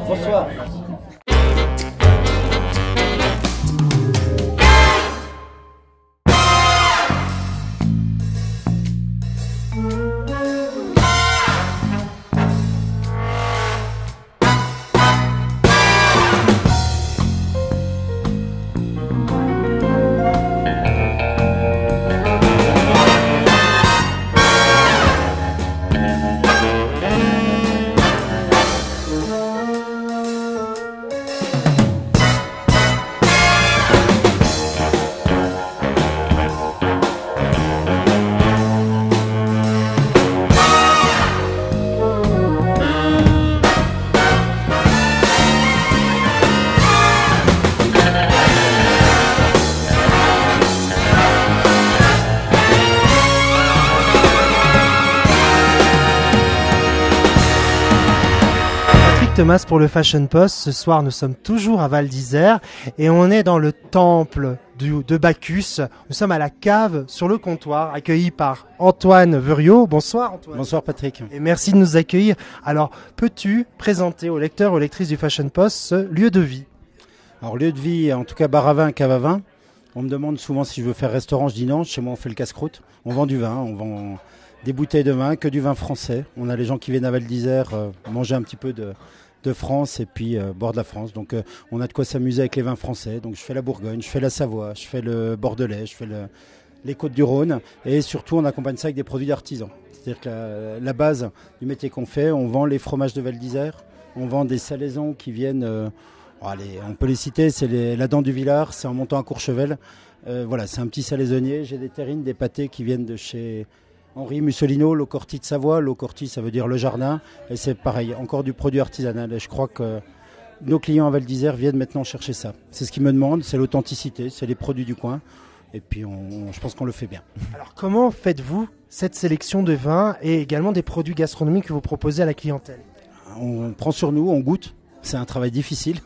Bonsoir. Thomas pour le Fashion Post. Ce soir, nous sommes toujours à Val d'Isère et on est dans le temple de Bacchus. Nous sommes à la cave sur le comptoir, accueillis par Antoine Veriot. Bonsoir Antoine. Bonsoir Patrick. Et merci de nous accueillir. Alors, peux-tu présenter aux lecteurs, aux lectrices du Fashion Post ce lieu de vie? Alors, lieu de vie, en tout cas bar à vin, cave à vin. On me demande souvent si je veux faire restaurant. Je dis non. Chez moi, on fait le casse-croûte. On vend du vin, on vend des bouteilles de vin, que du vin français. On a les gens qui viennent à Val d'Isère manger un petit peu de France et puis bord de la France. Donc on a de quoi s'amuser avec les vins français. Donc je fais la Bourgogne, je fais la Savoie, je fais le Bordelais, je fais les Côtes du Rhône. Et surtout, on accompagne ça avec des produits d'artisans. C'est-à-dire que la base du métier qu'on fait, on vend les fromages de Val d'Isère, on vend des salaisons qui viennent, on peut les citer, c'est la Dent du Villard, c'est en montant à Courchevel. Voilà, c'est un petit salaisonnier. J'ai des terrines, des pâtés qui viennent de chez Henri Mussolino, l'eau Corti de Savoie. L'eau Corti, ça veut dire le jardin. Et c'est pareil, encore du produit artisanal. Et je crois que nos clients à Val d'Isère viennent maintenant chercher ça. C'est ce qu'ils me demandent, c'est l'authenticité, c'est les produits du coin. Et puis je pense qu'on le fait bien. Alors comment faites-vous cette sélection de vins et également des produits gastronomiques que vous proposez à la clientèle? On prend sur nous, on goûte. C'est un travail difficile.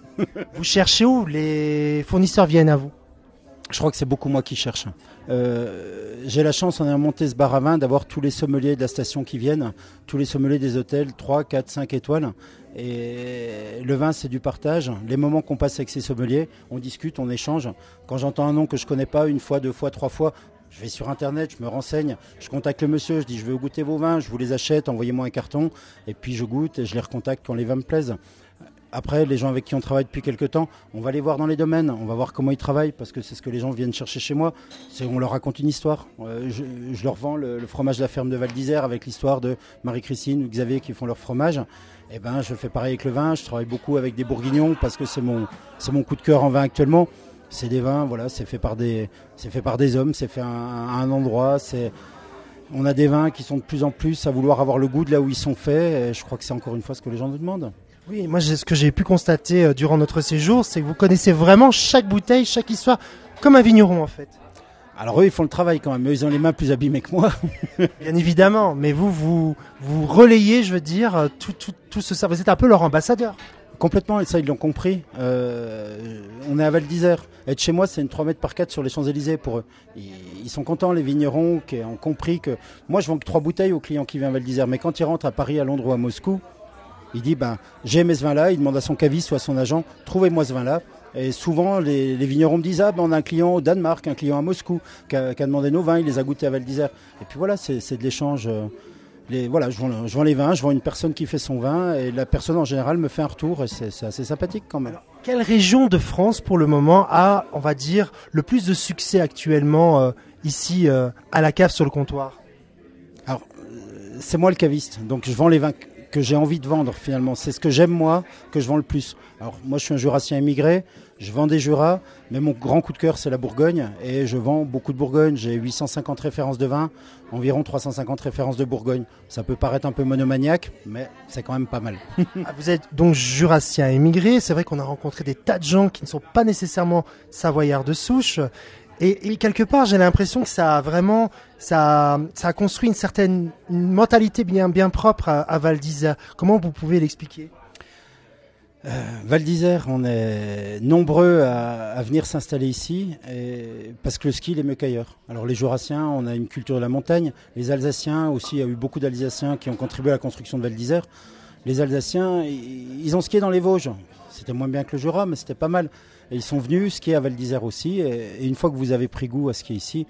Vous cherchez où? Les fournisseurs viennent à vous? Je crois que c'est beaucoup moi qui cherche. J'ai la chance, on a monté ce bar à vin, d'avoir tous les sommeliers de la station qui viennent, tous les sommeliers des hôtels 3, 4, 5 étoiles. Et le vin, c'est du partage. Les moments qu'on passe avec ces sommeliers, on discute, on échange. Quand j'entends un nom que je connais pas, une fois, deux fois, trois fois, je vais sur Internet, je me renseigne, je contacte le monsieur, je dis je veux goûter vos vins, je vous les achète, envoyez-moi un carton. Et puis je goûte et je les recontacte quand les vins me plaisent. Après, les gens avec qui on travaille depuis quelques temps, on va les voir dans les domaines, on va voir comment ils travaillent, parce que c'est ce que les gens viennent chercher chez moi. On leur raconte une histoire. Je leur vends le fromage de la ferme de Val d'Isère avec l'histoire de Marie-Christine ou Xavier qui font leur fromage. Et ben, je fais pareil avec le vin, je travaille beaucoup avec des bourguignons parce que c'est mon coup de cœur en vin actuellement. C'est des vins, voilà, c'est fait par des hommes, c'est fait à un endroit, on a des vins qui sont de plus en plus à vouloir avoir le goût de là où ils sont faits. Et je crois que c'est encore une fois ce que les gens nous demandent. Oui, moi ce que j'ai pu constater durant notre séjour, c'est que vous connaissez vraiment chaque bouteille, chaque histoire, comme un vigneron en fait. Alors eux, ils font le travail quand même, eux, ils ont les mains plus abîmées que moi. Bien évidemment, mais vous relayez, je veux dire, tout ce savoir. Vous êtes un peu leur ambassadeur. Complètement, et ça ils l'ont compris. On est à Val d'Isère. Être chez moi, c'est une 3 mètres par 4 sur les Champs-Élysées pour eux. Ils sont contents, les vignerons, qui ont compris que moi je vends que 3 bouteilles aux clients qui viennent à Val d'Isère. Mais quand ils rentrent à Paris, à Londres ou à Moscou, il dit j'ai aimé ce vin-là, il demande à son caviste ou à son agent, trouvez-moi ce vin-là. Et souvent les vignerons me disent on a un client au Danemark, un client à Moscou qui a demandé nos vins, il les a goûtés à Val d'Isère. Et puis voilà, c'est de l'échange. Je vends les vins, je vends une personne qui fait son vin et la personne en général me fait un retour et c'est assez sympathique quand même. Alors, quelle région de France pour le moment a, on va dire, le plus de succès actuellement ici à la cave sur le comptoir? Alors c'est moi le caviste, donc je vends les vins que j'ai envie de vendre finalement. C'est ce que j'aime moi, que je vends le plus. Alors moi je suis un jurassien émigré, je vends des Jurats, mais mon grand coup de cœur c'est la Bourgogne et je vends beaucoup de Bourgogne. J'ai 850 références de vin, environ 350 références de Bourgogne. Ça peut paraître un peu monomaniaque, mais c'est quand même pas mal. Vous êtes donc jurassien émigré, c'est vrai qu'on a rencontré des tas de gens qui ne sont pas nécessairement savoyards de souche. Et quelque part, j'ai l'impression que ça a construit une mentalité bien propre à Val d'Isère. Comment vous pouvez l'expliquer? Val d'Isère, on est nombreux à venir s'installer ici parce que le ski il est mieux qu'ailleurs. Alors les Jurassiens, on a une culture de la montagne. Les Alsaciens aussi, il y a eu beaucoup d'Alsaciens qui ont contribué à la construction de Val d'Isère. Les Alsaciens, ils ont skié dans les Vosges. C'était moins bien que le Jura, mais c'était pas mal. Et ils sont venus skier à Val d'Isère aussi. Et une fois que vous avez pris goût à skier ici,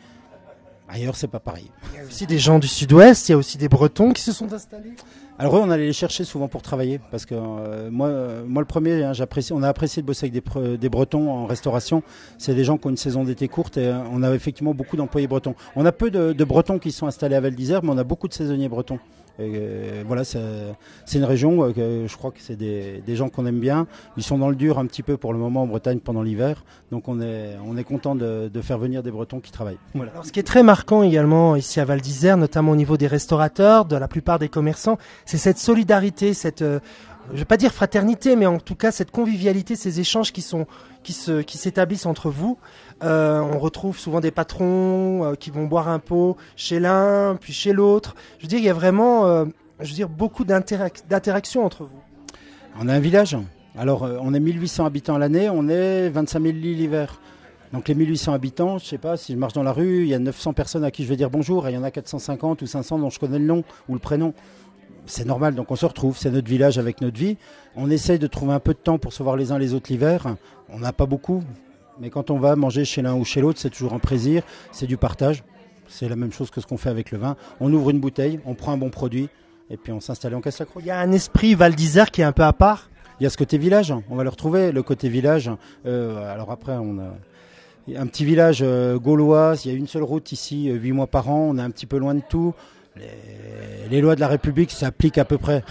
ailleurs c'est pas pareil. Il y a aussi des gens du sud-ouest, il y a aussi des Bretons qui se sont installés. Alors eux, on allait les chercher souvent pour travailler, parce que moi le premier, hein, on a apprécié de bosser avec des Bretons en restauration. C'est des gens qui ont une saison d'été courte et on a effectivement beaucoup d'employés bretons. On a peu de Bretons qui sont installés à Val d'Isère, mais on a beaucoup de saisonniers bretons. Et voilà, c'est une région, je crois que c'est des gens qu'on aime bien. Ils sont dans le dur un petit peu pour le moment en Bretagne pendant l'hiver, donc on est content de faire venir des Bretons qui travaillent. Voilà. Alors, ce qui est très marquant également ici à Val d'Isère, notamment au niveau des restaurateurs, de la plupart des commerçants, c'est cette solidarité, cette, je vais pas dire fraternité, mais en tout cas cette convivialité, ces échanges qui s'établissent entre vous. On retrouve souvent des patrons qui vont boire un pot chez l'un, puis chez l'autre. Je veux dire, il y a vraiment, beaucoup d'interactions entre vous. On a un village. Alors, on est 1800 habitants l'année, on est 25 000 lits l'hiver. Donc les 1800 habitants, je sais pas, si je marche dans la rue, il y a 900 personnes à qui je vais dire bonjour, et il y en a 450 ou 500 dont je connais le nom ou le prénom. C'est normal, donc on se retrouve, c'est notre village avec notre vie. On essaye de trouver un peu de temps pour se voir les uns les autres l'hiver. On n'a pas beaucoup, mais quand on va manger chez l'un ou chez l'autre, c'est toujours un plaisir, c'est du partage. C'est la même chose que ce qu'on fait avec le vin. On ouvre une bouteille, on prend un bon produit, et puis on s'installe et on casse la croûte. Il y a un esprit Val d'Isère qui est un peu à part. Il y a ce côté village, on va le retrouver, le côté village. Alors après, on a un petit village gaulois, il y a une seule route ici, 8 mois par an, on est un petit peu loin de tout. Les lois de la République s'appliquent à peu près.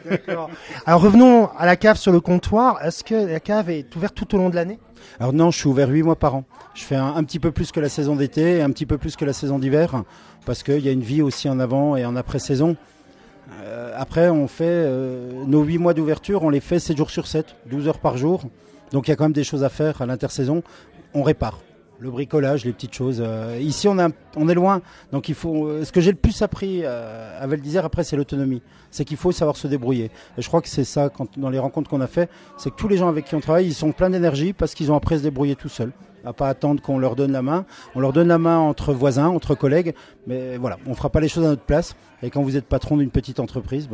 D'accord. Alors revenons à la cave sur le comptoir. Est-ce que la cave est ouverte tout au long de l'année ? Alors non, je suis ouvert 8 mois par an. Je fais un petit peu plus que la saison d'été et un petit peu plus que la saison d'hiver parce qu'il y a une vie aussi en avant et en après-saison. Après, on fait nos 8 mois d'ouverture, on les fait 7 jours sur 7, 12 heures par jour. Donc il y a quand même des choses à faire à l'intersaison. On répare. Le bricolage, les petites choses. Ici, on est loin. Donc, il faut. Ce que j'ai le plus appris à Val d'Isère, après, c'est l'autonomie. C'est qu'il faut savoir se débrouiller. Et je crois que c'est ça, dans les rencontres qu'on a fait, c'est que tous les gens avec qui on travaille, ils sont pleins d'énergie parce qu'ils ont appris à se débrouiller tout seuls. À pas attendre qu'on leur donne la main. On leur donne la main entre voisins, entre collègues. Mais voilà, on fera pas les choses à notre place. Et quand vous êtes patron d'une petite entreprise,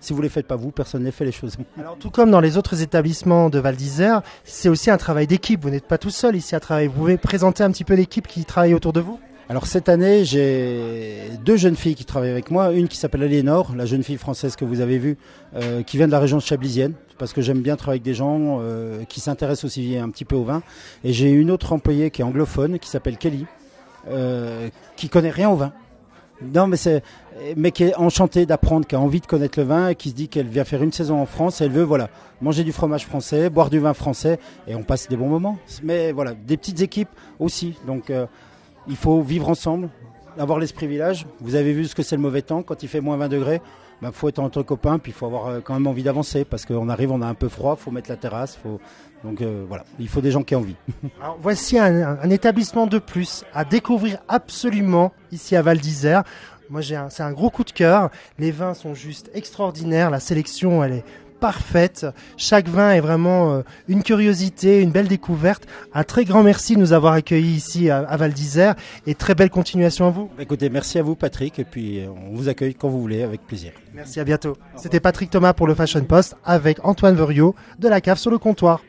si vous ne les faites pas vous, personne ne les fait les choses. Alors tout comme dans les autres établissements de Val d'Isère, c'est aussi un travail d'équipe. Vous n'êtes pas tout seul ici à travailler. Vous pouvez présenter un petit peu l'équipe qui travaille autour de vous ? Alors cette année, j'ai 2 jeunes filles qui travaillent avec moi. Une qui s'appelle Aliénor, la jeune fille française que vous avez vue, qui vient de la région de Chablisienne, parce que j'aime bien travailler avec des gens qui s'intéressent aussi un petit peu au vin. Et j'ai une autre employée qui est anglophone, qui s'appelle Kelly, qui connaît rien au vin. Non, mais qui est enchantée d'apprendre, qui a envie de connaître le vin et qui se dit qu'elle vient faire une saison en France et elle veut manger du fromage français, boire du vin français et on passe des bons moments. Mais voilà, des petites équipes aussi. Donc il faut vivre ensemble, avoir l'esprit village. Vous avez vu ce que c'est le mauvais temps. Quand il fait moins 20 degrés, faut être entre copains puis il faut avoir quand même envie d'avancer parce qu'on arrive, on a un peu froid, il faut mettre la terrasse. Donc voilà, il faut des gens qui ont envie. Alors, voici un établissement de plus à découvrir absolument ici à Val d'Isère. Moi, c'est un gros coup de cœur. Les vins sont juste extraordinaires. La sélection, elle est parfaite. Chaque vin est vraiment une curiosité, une belle découverte. Un très grand merci de nous avoir accueillis ici à Val d'Isère et très belle continuation à vous. Écoutez, merci à vous Patrick et puis on vous accueille quand vous voulez avec plaisir. Merci, à bientôt. C'était Patrick Thomas pour le Fashion Post avec Antoine Verriot de la cave sur le comptoir.